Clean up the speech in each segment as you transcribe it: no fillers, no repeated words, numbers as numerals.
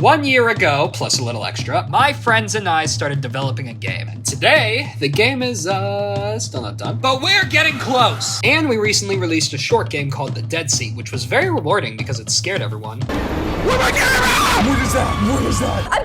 1 year ago, plus a little extra, my friends and I started developing a game. And today, the game is, still not done, but we're getting close! And we recently released a short game called The Dead Seat, which was very rewarding because it scared everyone. What am I getting around? What is that? What is that? I'm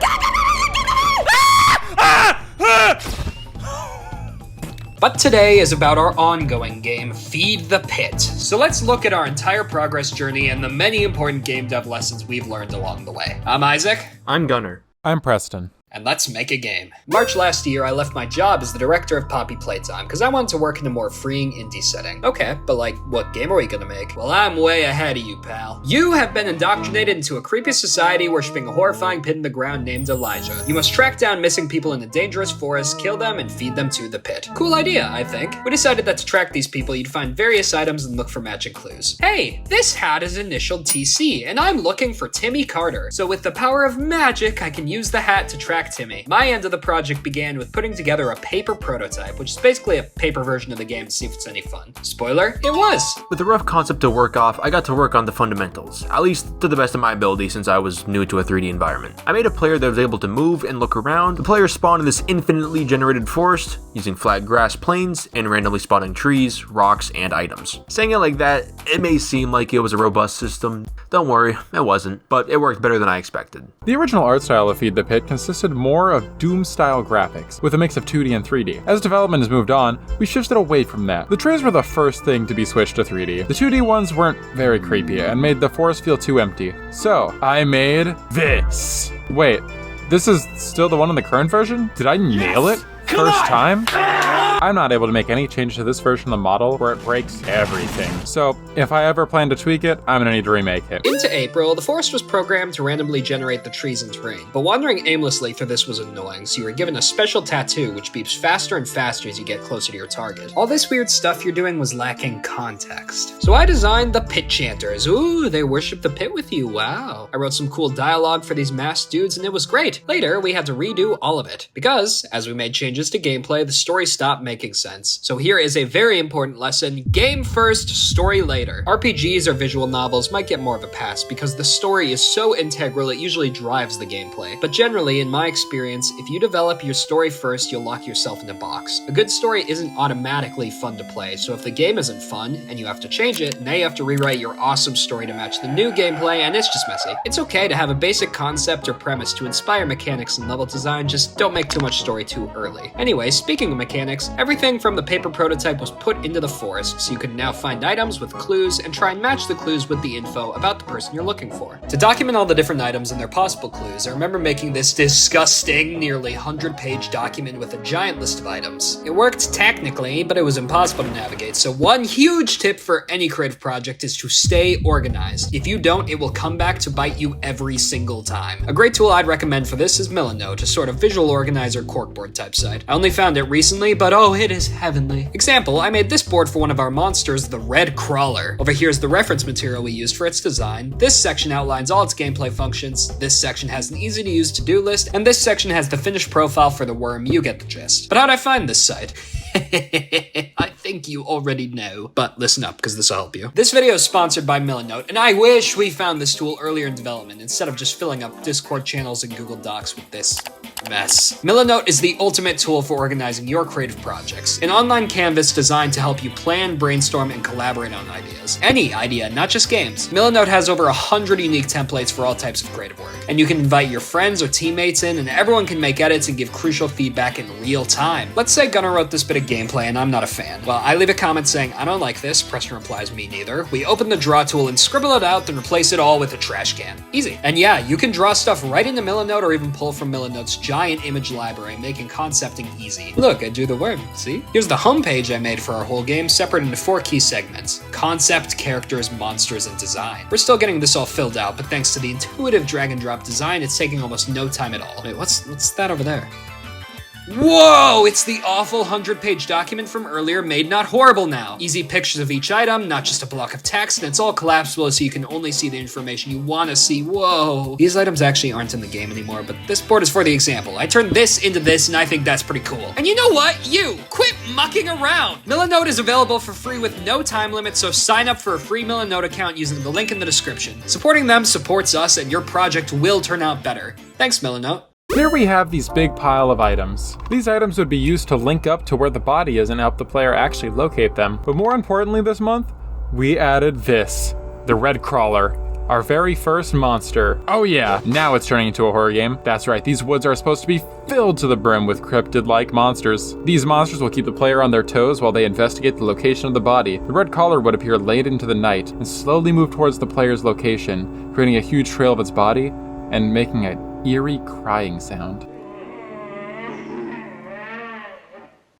But today is about our ongoing game, Feed the Pit. So let's look at our entire progress journey and the many important game dev lessons we've learned along the way. I'm Isaac. I'm Gunnar. I'm Preston. And let's make a game. March last year, I left my job as the director of Poppy Playtime because I wanted to work in a more freeing indie setting. Okay, but like, what game are we gonna make? Well, I'm way ahead of you, pal. You have been indoctrinated into a creepy society worshipping a horrifying pit in the ground named Elijah. You must track down missing people in a dangerous forest, kill them, and feed them to the pit. Cool idea, I think. We decided that to track these people, you'd find various items and look for magic clues. Hey, this hat is initialed TC, and I'm looking for Timmy Carter. So with the power of magic, I can use the hat to track Timmy. My end of the project began with putting together a paper prototype, which is basically a paper version of the game to see if it's any fun. Spoiler, it was! With a rough concept to work off, I got to work on the fundamentals, at least to the best of my ability since I was new to a 3D environment. I made a player that was able to move and look around. The player spawned in this infinitely generated forest, using flat grass plains and randomly spawning trees, rocks, and items. Saying it like that, it may seem like it was a robust system. Don't worry, it wasn't, but it worked better than I expected. The original art style of Feed the Pit consisted more of Doom-style graphics, with a mix of 2D and 3D. As development has moved on, we shifted away from that. The trees were the first thing to be switched to 3D. The 2D ones weren't very creepy and made the forest feel too empty. So, I made this. Wait, this is still the one in the current version? Did I nail it? First time? I'm not able to make any change to this version of the model where it breaks everything. So if I ever plan to tweak it, I'm gonna need to remake it. Into April, the forest was programmed to randomly generate the trees and terrain, but wandering aimlessly through this was annoying, so you were given a special tattoo which beeps faster and faster as you get closer to your target. All this weird stuff you're doing was lacking context. So I designed the Pit Chanters. Ooh, they worship the pit with you, wow. I wrote some cool dialogue for these masked dudes and it was great. Later, we had to redo all of it, because as we made changes to gameplay, the story stopped making sense. So here is a very important lesson: game first, story later. RPGs or visual novels might get more of a pass because the story is so integral it usually drives the gameplay. But generally, in my experience, if you develop your story first, you'll lock yourself in a box. A good story isn't automatically fun to play, so if the game isn't fun and you have to change it, now you have to rewrite your awesome story to match the new gameplay, and it's just messy. It's okay to have a basic concept or premise to inspire mechanics and level design, just don't make too much story too early. Anyway, speaking of mechanics, everything from the paper prototype was put into the forest, so you can now find items with clues and try and match the clues with the info about the person you're looking for. To document all the different items and their possible clues, I remember making this disgusting, nearly 100-page document with a giant list of items. It worked technically, but it was impossible to navigate, so one huge tip for any creative project is to stay organized. If you don't, it will come back to bite you every single time. A great tool I'd recommend for this is Milanote, a sort of visual organizer corkboard type site. I only found it recently, but oh, it is heavenly. Example, I made this board for one of our monsters, the Red Crawler. Over here is the reference material we used for its design. This section outlines all its gameplay functions, this section has an easy to use to-do list, and this section has the finished profile for the worm. You get the gist. But how'd I find this site? I think you already know, but listen up because this will help you. This video is sponsored by Milanote, and I wish we found this tool earlier in development instead of just filling up Discord channels and Google Docs with this mess. Milanote is the ultimate tool for organizing your creative projects. An online canvas designed to help you plan, brainstorm, and collaborate on ideas. Any idea, not just games. Milanote has over 100 unique templates for all types of creative work, and you can invite your friends or teammates in, and everyone can make edits and give crucial feedback in real time. Let's say Gunnar wrote this bit of gameplay and I'm not a fan. Well, I leave a comment saying, I don't like this, Preston replies, me neither. We open the draw tool and scribble it out, then replace it all with a trash can. Easy. And yeah, you can draw stuff right into Milanote or even pull from Milanote's giant image library, making concepting easy. Look, I drew the worm, see? Here's the homepage I made for our whole game, separate into 4 key segments: concept, characters, monsters, and design. We're still getting this all filled out, but thanks to the intuitive drag and drop design, it's taking almost no time at all. Wait, what's that over there? Whoa, it's the awful 100-page document from earlier made not horrible now. Easy pictures of each item, not just a block of text, and it's all collapsible so you can only see the information you want to see. Whoa. These items actually aren't in the game anymore, but this board is for the example. I turned this into this, and I think that's pretty cool. And you know what? You, quit mucking around. Milanote is available for free with no time limit, so sign up for a free Milanote account using the link in the description. Supporting them supports us, and your project will turn out better. Thanks, Milanote. Here we have these big pile of items. These items would be used to link up to where the body is and help the player actually locate them. But more importantly this month, we added this, the Red Crawler, our very first monster. Oh yeah, now it's turning into a horror game. That's right, these woods are supposed to be filled to the brim with cryptid-like monsters. These monsters will keep the player on their toes while they investigate the location of the body. The Red Crawler would appear late into the night and slowly move towards the player's location, creating a huge trail of its body and making an eerie crying sound.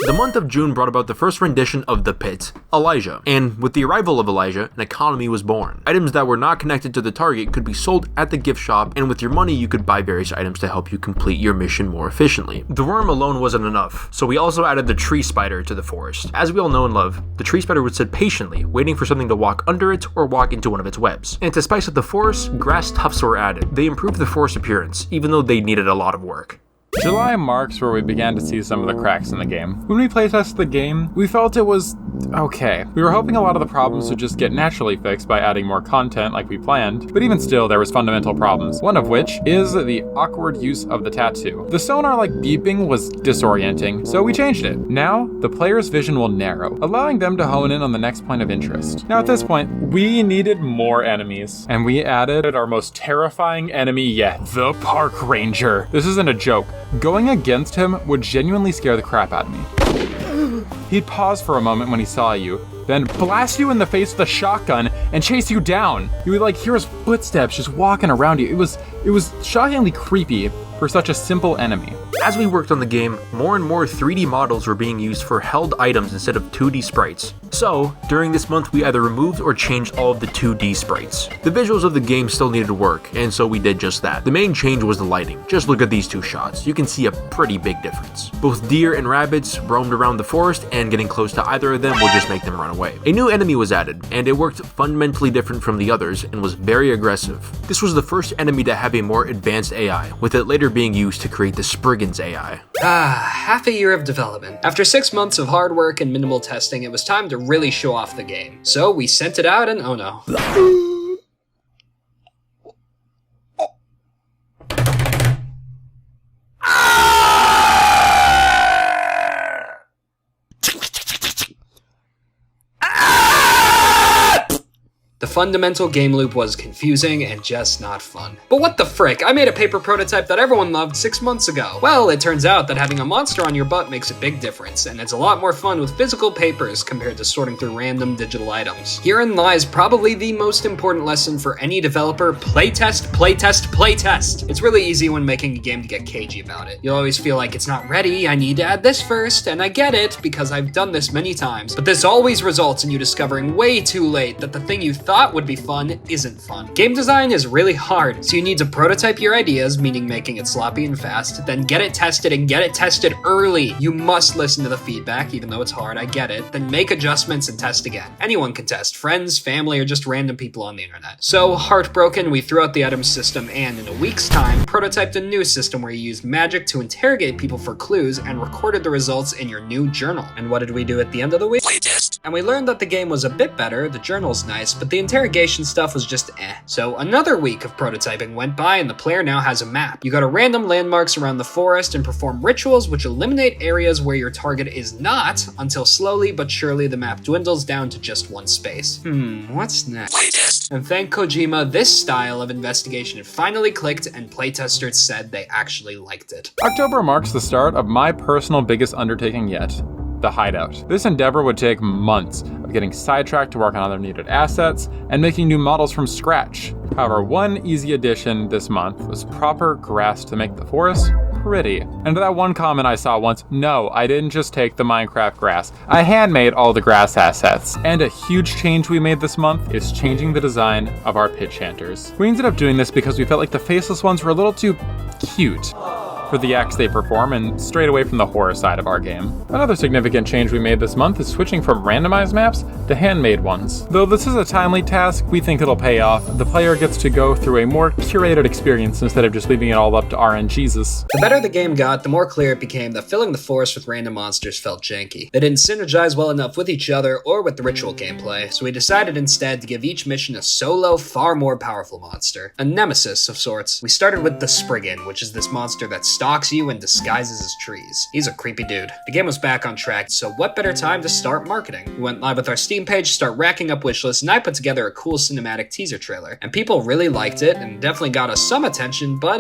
The month of June brought about the first rendition of The Pit, Elijah, and with the arrival of Elijah, an economy was born. Items that were not connected to the target could be sold at the gift shop, and with your money you could buy various items to help you complete your mission more efficiently. The worm alone wasn't enough, so we also added the tree spider to the forest. As we all know and love, the tree spider would sit patiently, waiting for something to walk under it or walk into one of its webs. And to spice up the forest, grass tufts were added. They improved the forest appearance, even though they needed a lot of work. July marks where we began to see some of the cracks in the game. When we playtested the game, we felt it was okay. We were hoping a lot of the problems would just get naturally fixed by adding more content like we planned, but even still there was fundamental problems, one of which is the awkward use of the tattoo. The sonar-like beeping was disorienting, so we changed it. Now, the player's vision will narrow, allowing them to hone in on the next point of interest. Now at this point, we needed more enemies, and we added our most terrifying enemy yet, the Park Ranger. This isn't a joke. Going against him would genuinely scare the crap out of me. He'd pause for a moment when he saw you, then blast you in the face with a shotgun and chase you down. You would hear his footsteps just walking around you. It was shockingly creepy for such a simple enemy. As we worked on the game, more and more 3D models were being used for held items instead of 2D sprites. So, during this month we either removed or changed all of the 2D sprites. The visuals of the game still needed work, and so we did just that. The main change was the lighting. Just look at these two shots. You can see a pretty big difference. Both deer and rabbits roamed around the forest, and getting close to either of them will just make them run away. A new enemy was added, and it worked fundamentally different from the others and was very aggressive. This was the first enemy to have a more advanced AI, with it later being used to create the Spriggan's AI. Half a year of development. After 6 months of hard work and minimal testing, it was time to really show off the game. So we sent it out and oh no. The fundamental game loop was confusing and just not fun. But what the frick, I made a paper prototype that everyone loved 6 months ago. Well, it turns out that having a monster on your butt makes a big difference, and it's a lot more fun with physical papers compared to sorting through random digital items. Herein lies probably the most important lesson for any developer: playtest, playtest, playtest. It's really easy when making a game to get cagey about it. You'll always feel like it's not ready, I need to add this first, and I get it because I've done this many times. But this always results in you discovering way too late that the thing you thought would be fun isn't fun. Game design is really hard, so you need to prototype your ideas, meaning making it sloppy and fast, then get it tested and get it tested early. You must listen to the feedback, even though it's hard, I get it, then make adjustments and test again. Anyone can test, friends, family, or just random people on the internet. So, heartbroken, we threw out the item system and, in a week's time, prototyped a new system where you used magic to interrogate people for clues and recorded the results in your new journal. And what did we do at the end of the week? Playtest! And we learned that the game was a bit better, the journal's nice, but the interrogation stuff was just eh. So another week of prototyping went by and the player now has a map. You go to random landmarks around the forest and perform rituals which eliminate areas where your target is not, until slowly but surely the map dwindles down to just one space. What's next? Playtest! And thank Kojima, this style of investigation finally clicked and playtesters said they actually liked it. October marks the start of my personal biggest undertaking yet, the hideout. This endeavor would take months of getting sidetracked to work on other needed assets and making new models from scratch. However, one easy addition this month was proper grass to make the forest pretty. And to that one comment I saw once, no, I didn't just take the Minecraft grass. I handmade all the grass assets. And a huge change we made this month is changing the design of our pit chanters. We ended up doing this because we felt like the faceless ones were a little too cute. for the acts they perform and strayed away from the horror side of our game. Another significant change we made this month is switching from randomized maps to handmade ones. Though this is a timely task, we think it'll pay off. The player gets to go through a more curated experience instead of just leaving it all up to RNGesus. The better the game got, the more clear it became that filling the forest with random monsters felt janky. They didn't synergize well enough with each other or with the ritual gameplay, so we decided instead to give each mission a solo, far more powerful monster. A nemesis of sorts. We started with the Spriggan, which is this monster that stalks you and disguises as trees. He's a creepy dude. The game was back on track, so what better time to start marketing? We went live with our Steam page, start racking up wishlists, and I put together a cool cinematic teaser trailer. And people really liked it, and definitely got us some attention, but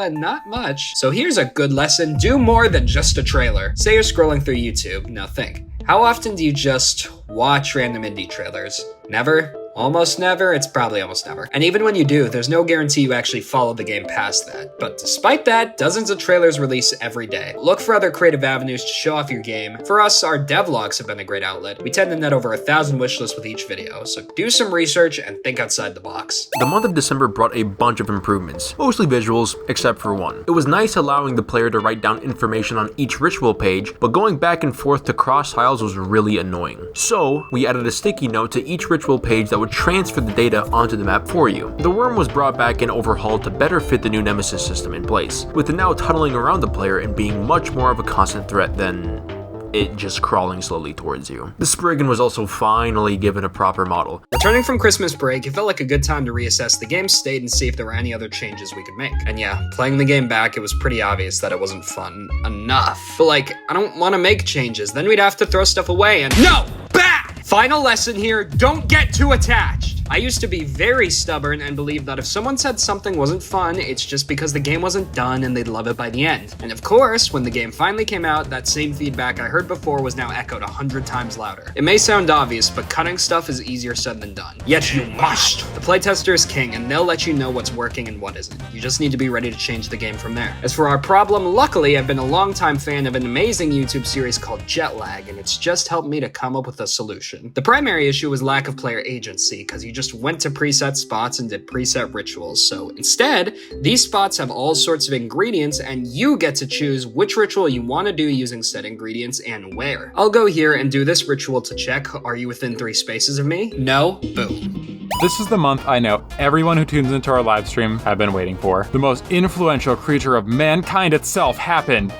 not much. So here's a good lesson: do more than just a trailer. Say you're scrolling through YouTube. Now think, how often do you just watch random indie trailers? Never? Almost never? It's probably almost never. And even when you do, there's no guarantee you actually follow the game past that. But despite that, dozens of trailers release every day. Look for other creative avenues to show off your game. For us, our devlogs have been a great outlet. We tend to net over 1,000 wishlists with each video, so do some research and think outside the box. The month of December brought a bunch of improvements, mostly visuals, except for one. It was nice allowing the player to write down information on each ritual page, but going back and forth to cross tiles was really annoying. So, we added a sticky note to each ritual page that would transfer the data onto the map for you. The worm was brought back and overhauled to better fit the new nemesis system in place, with it now tunneling around the player and being much more of a constant threat than it just crawling slowly towards you. The Spriggan was also finally given a proper model. Returning from Christmas break, it felt like a good time to reassess the game's state and see if there were any other changes we could make. And yeah, playing the game back, it was pretty obvious that it wasn't fun enough. But like, I don't want to make changes, then we'd have to throw stuff away and— No! Back! Final lesson here, don't get too attached. I used to be very stubborn and believe that if someone said something wasn't fun, it's just because the game wasn't done and they'd love it by the end. And of course, when the game finally came out, that same feedback I heard before was now echoed 100 times louder. It may sound obvious, but cutting stuff is easier said than done. Yet you must! The playtester is king, and they'll let you know what's working and what isn't. You just need to be ready to change the game from there. As for our problem, luckily I've been a longtime fan of an amazing YouTube series called Jetlag, and it's just helped me to come up with a solution. The primary issue was lack of player agency, because you just went to preset spots and did preset rituals. So instead, these spots have all sorts of ingredients and you get to choose which ritual you want to do using said ingredients and where. I'll go here and do this ritual to check, are you within 3 spaces of me? No? Boom. This is the month I know everyone who tunes into our live stream have been waiting for. The most influential creature of mankind itself happened.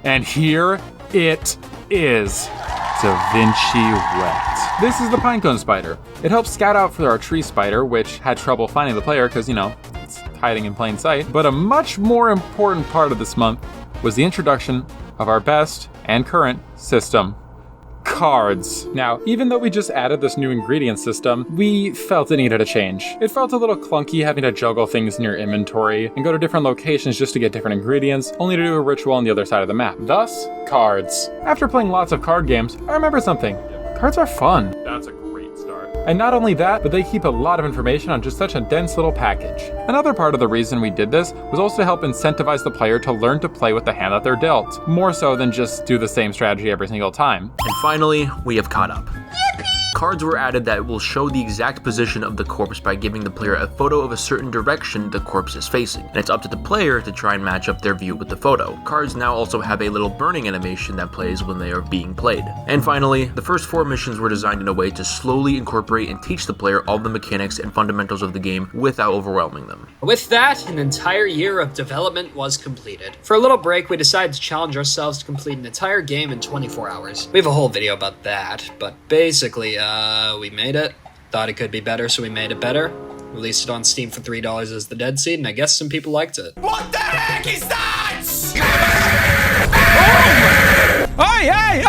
And here it is. Da Vinci Wet. This is the pinecone spider. It helps scout out for our tree spider, which had trouble finding the player because, it's hiding in plain sight. But a much more important part of this month was the introduction of our best and current system, cards. Now, even though we just added this new ingredient system, we felt it needed a change. It felt a little clunky having to juggle things in your inventory and go to different locations just to get different ingredients, only to do a ritual on the other side of the map. Thus, cards. After playing lots of card games, I remember something. Cards are fun. That's a great start. And not only that, but they keep a lot of information on just such a dense little package. Another part of the reason we did this was also to help incentivize the player to learn to play with the hand that they're dealt, more so than just do the same strategy every single time. And finally, we have caught up. Cards were added that will show the exact position of the corpse by giving the player a photo of a certain direction the corpse is facing, and it's up to the player to try and match up their view with the photo. Cards now also have a little burning animation that plays when they are being played. And finally, the first 4 missions were designed in a way to slowly incorporate and teach the player all the mechanics and fundamentals of the game without overwhelming them. With that, an entire year of development was completed. For a little break, we decided to challenge ourselves to complete an entire game in 24 hours. We have a whole video about that, but basically, we made it. Thought it could be better, so we made it better. Released it on Steam for $3 as the Dead Seed, and I guess some people liked it. What the heck is that? Hey!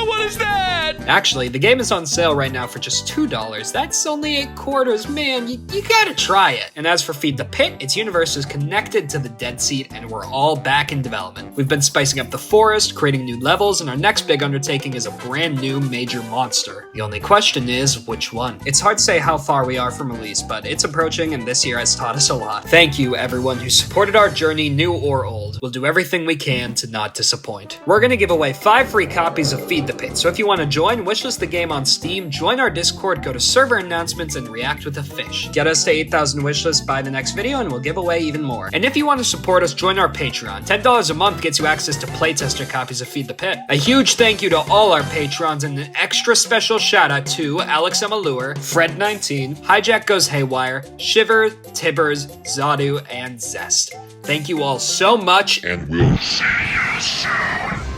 What is that? Actually, the game is on sale right now for just $2. That's only 8 quarters. Man, you gotta try it. And as for Feed the Pit, its universe is connected to the Dead Seed, and we're all back in development. We've been spicing up the forest, creating new levels, and our next big undertaking is a brand new major monster. The only question is, which one? It's hard to say how far we are from release, but it's approaching, and this year has taught us a lot. Thank you, everyone who supported our journey, new or old. We'll do everything we can to not disappoint. We're gonna give away 5 free copies of Feed the Pit, so if you want to join, and wishlist the game on Steam, join our Discord, go to server announcements, and react with a fish. Get us to 8,000 wishlist by the next video and we'll give away even more. And if you want to support us, join our Patreon. $10 a month gets you access to playtester copies of Feed the Pit. A huge thank you to all our patrons and an extra special shout out to Alex Amalur, Fred19, Hijack Goes Haywire, Shiverr, Tibbers, Xadu, and Zest. Thank you all so much, and we'll see you soon.